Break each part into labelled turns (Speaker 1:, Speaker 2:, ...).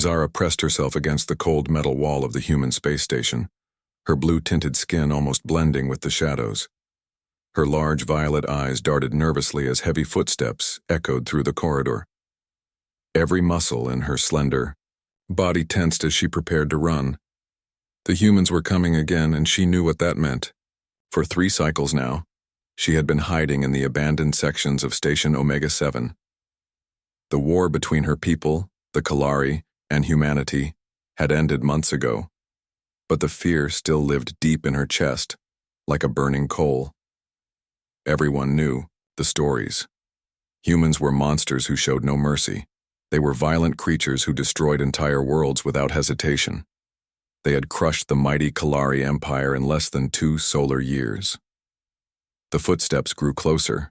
Speaker 1: Zara pressed herself against the cold metal wall of the human space station, her blue-tinted skin almost blending with the shadows. Her large violet eyes darted nervously as heavy footsteps echoed through the corridor. Every muscle in her slender body tensed as she prepared to run. The humans were coming again, and she knew what that meant. For 3 cycles now, she had been hiding in the abandoned sections of Station Omega-7. The war between her people, the Kalari, and humanity had ended months ago, but the fear still lived deep in her chest, like a burning coal. Everyone knew the stories. Humans were monsters who showed no mercy. They were violent creatures who destroyed entire worlds without hesitation. They had crushed the mighty Kalari Empire in less than 2 solar years. The footsteps grew closer.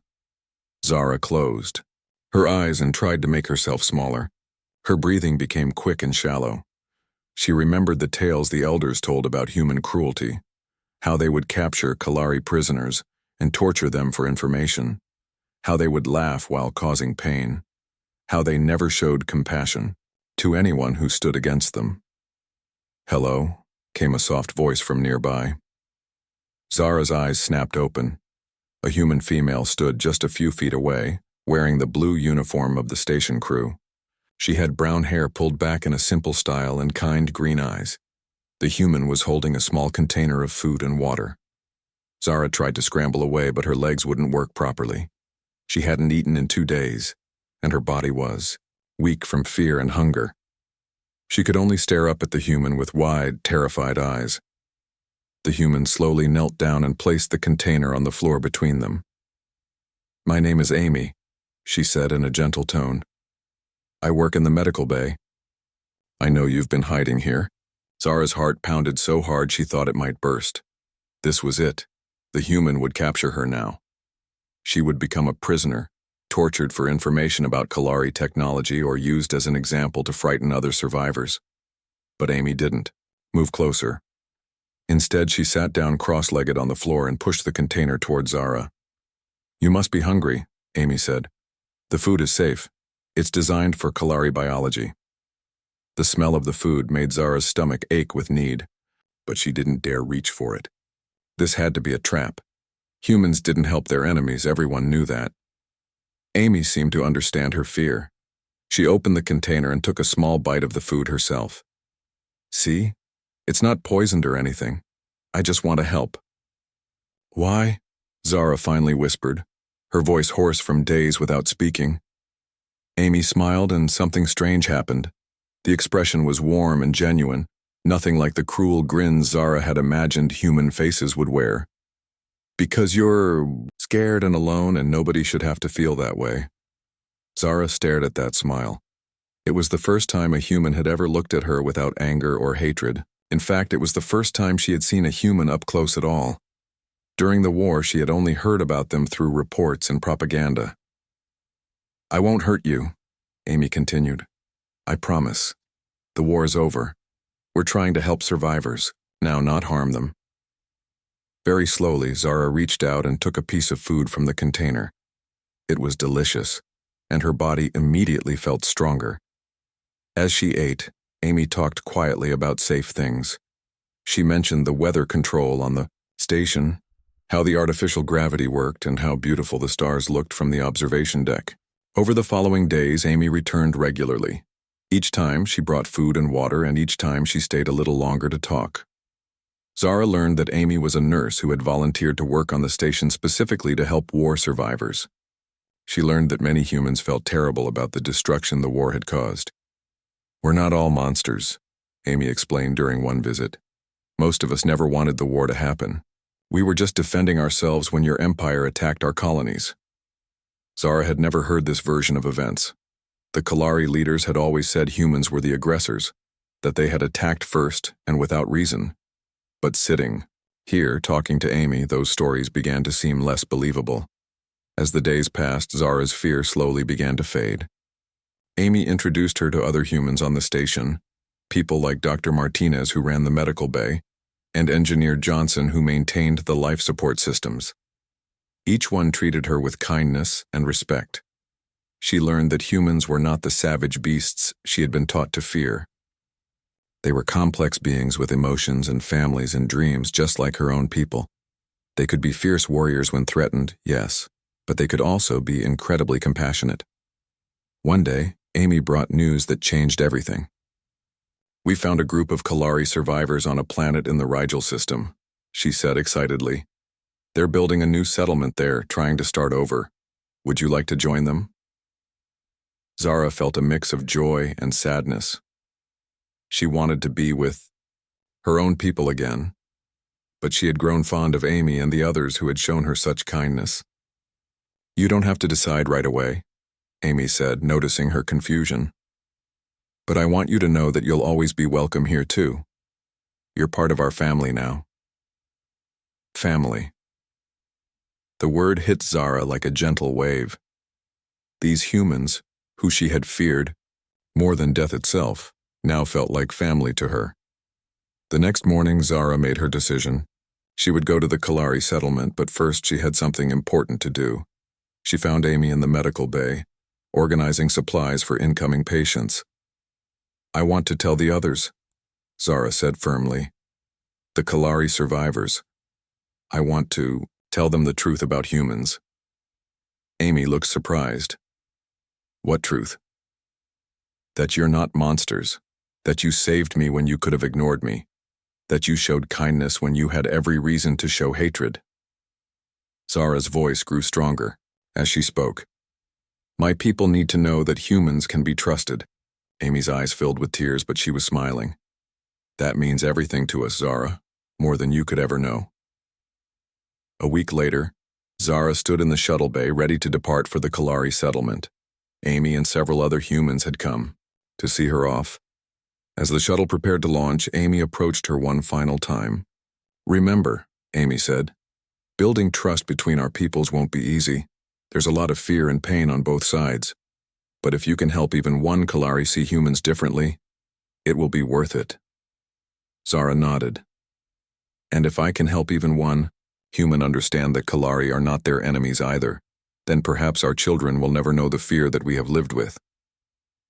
Speaker 1: Zara closed her eyes and tried to make herself smaller. Her breathing became quick and shallow. She remembered the tales the elders told about human cruelty, how they would capture Kalari prisoners and torture them for information, how they would laugh while causing pain, how they never showed compassion to anyone who stood against them. "Hello," came a soft voice from nearby. Zara's eyes snapped open. A human female stood just a few feet away, wearing the blue uniform of the station crew. She had brown hair pulled back in a simple style and kind green eyes. The human was holding a small container of food and water. Zara tried to scramble away, but her legs wouldn't work properly. She hadn't eaten in 2 days, and her body was weak from fear and hunger. She could only stare up at the human with wide, terrified eyes. The human slowly knelt down and placed the container on the floor between them. "My name is Amy," she said in a gentle tone. "I work in the medical bay." "I know you've been hiding here." Zara's heart pounded so hard she thought it might burst. This was it. The human would capture her now. She would become a prisoner, tortured for information about Kalari technology or used as an example to frighten other survivors. But Amy didn't move closer. Instead, she sat down cross-legged on the floor and pushed the container toward Zara. "You must be hungry," Amy said. "The food is safe. It's designed for Kalari biology." The smell of the food made Zara's stomach ache with need, but she didn't dare reach for it. This had to be a trap. Humans didn't help their enemies, everyone knew that. Amy seemed to understand her fear. She opened the container and took a small bite of the food herself. "See? It's not poisoned or anything. I just want to help." "Why?" Zara finally whispered, her voice hoarse from days without speaking. Amy smiled, and something strange happened. The expression was warm and genuine, nothing like the cruel grins Zara had imagined human faces would wear. "Because you're scared and alone, and nobody should have to feel that way." Zara stared at that smile. It was the first time a human had ever looked at her without anger or hatred. In fact, it was the first time she had seen a human up close at all. During the war, she had only heard about them through reports and propaganda. "I won't hurt you," Amy continued. "I promise. The war is over. We're trying to help survivors, now, not harm them." Very slowly, Zara reached out and took a piece of food from the container. It was delicious, and her body immediately felt stronger. As she ate, Amy talked quietly about safe things. She mentioned the weather control on the station, how the artificial gravity worked, and how beautiful the stars looked from the observation deck. Over the following days, Amy returned regularly. Each time, she brought food and water, and each time she stayed a little longer to talk. Zara learned that Amy was a nurse who had volunteered to work on the station specifically to help war survivors. She learned that many humans felt terrible about the destruction the war had caused. "We're not all monsters," Amy explained during one visit. "Most of us never wanted the war to happen. We were just defending ourselves when your empire attacked our colonies." Zara had never heard this version of events. The Kalari leaders had always said humans were the aggressors, that they had attacked first and without reason. But sitting here, talking to Amy, those stories began to seem less believable. As the days passed, Zara's fear slowly began to fade. Amy introduced her to other humans on the station, people like Dr. Martinez, who ran the medical bay, and Engineer Johnson, who maintained the life support systems. Each one treated her with kindness and respect. She learned that humans were not the savage beasts she had been taught to fear. They were complex beings with emotions and families and dreams just like her own people. They could be fierce warriors when threatened, yes, but they could also be incredibly compassionate. One day, Amy brought news that changed everything. "We found a group of Kalari survivors on a planet in the Rigel system," she said excitedly. "They're building a new settlement there, trying to start over. Would you like to join them?" Zara felt a mix of joy and sadness. She wanted to be with her own people again, but she had grown fond of Amy and the others who had shown her such kindness. "You don't have to decide right away," Amy said, noticing her confusion. "But I want you to know that you'll always be welcome here too. You're part of our family now." Family. The word hit Zara like a gentle wave. These humans, who she had feared more than death itself, now felt like family to her. The next morning, Zara made her decision. She would go to the Kalari settlement, but first she had something important to do. She found Amy in the medical bay, organizing supplies for incoming patients. "I want to tell the others," Zara said firmly. "The Kalari survivors. I want to tell them the truth about humans." Amy looked surprised. "What truth?" "That you're not monsters. That you saved me when you could have ignored me. That you showed kindness when you had every reason to show hatred." Zara's voice grew stronger as she spoke. "My people need to know that humans can be trusted." Amy's eyes filled with tears, but she was smiling. "That means everything to us, Zara, more than you could ever know." A week later, Zara stood in the shuttle bay ready to depart for the Kalari settlement. Amy and several other humans had come to see her off. As the shuttle prepared to launch, Amy approached her one final time. "Remember," Amy said, "building trust between our peoples won't be easy. There's a lot of fear and pain on both sides. But if you can help even one Kalari see humans differently, it will be worth it." Zara nodded. "And if I can help even one human understand that Kalari are not their enemies either, then perhaps our children will never know the fear that we have lived with."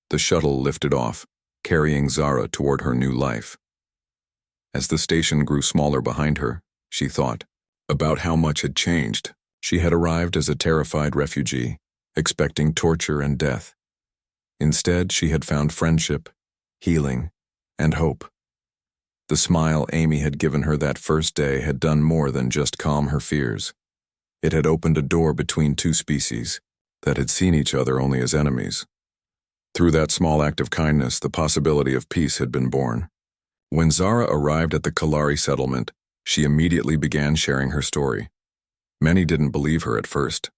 Speaker 1: The shuttle lifted off, carrying Zara toward her new life. As the station grew smaller behind her, she thought about how much had changed. She had arrived as a terrified refugee, expecting torture and death. Instead, she had found friendship, healing, and hope. The smile Amy had given her that first day had done more than just calm her fears. It had opened a door between two species that had seen each other only as enemies. Through that small act of kindness, the possibility of peace had been born. When Zara arrived at the Kalari settlement, she immediately began sharing her story. Many didn't believe her at first.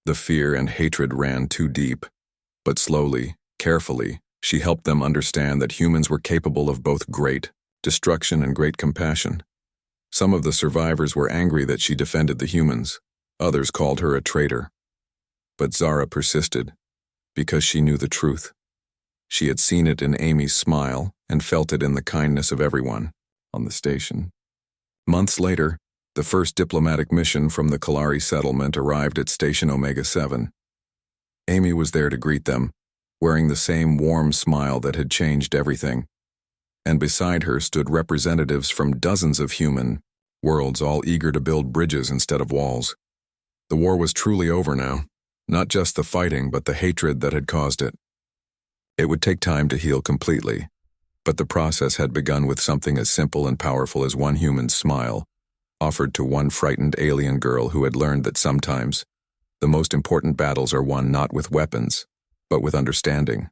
Speaker 1: The fear and hatred ran too deep. But slowly, carefully, she helped them understand that humans were capable of both great destruction and great compassion. Some of the survivors were angry that she defended the humans. Others called her a traitor. But Zara persisted, because she knew the truth. She had seen it in Amy's smile and felt it in the kindness of everyone on the station. Months later, the first diplomatic mission from the Kalari settlement arrived at Station Omega 7. Amy was there to greet them, wearing the same warm smile that had changed everything. And beside her stood representatives from dozens of human worlds, all eager to build bridges instead of walls. The war was truly over now, not just the fighting but the hatred that had caused it. It would take time to heal completely, but the process had begun with something as simple and powerful as one human's smile, offered to one frightened alien girl who had learned that sometimes the most important battles are won not with weapons, but with understanding.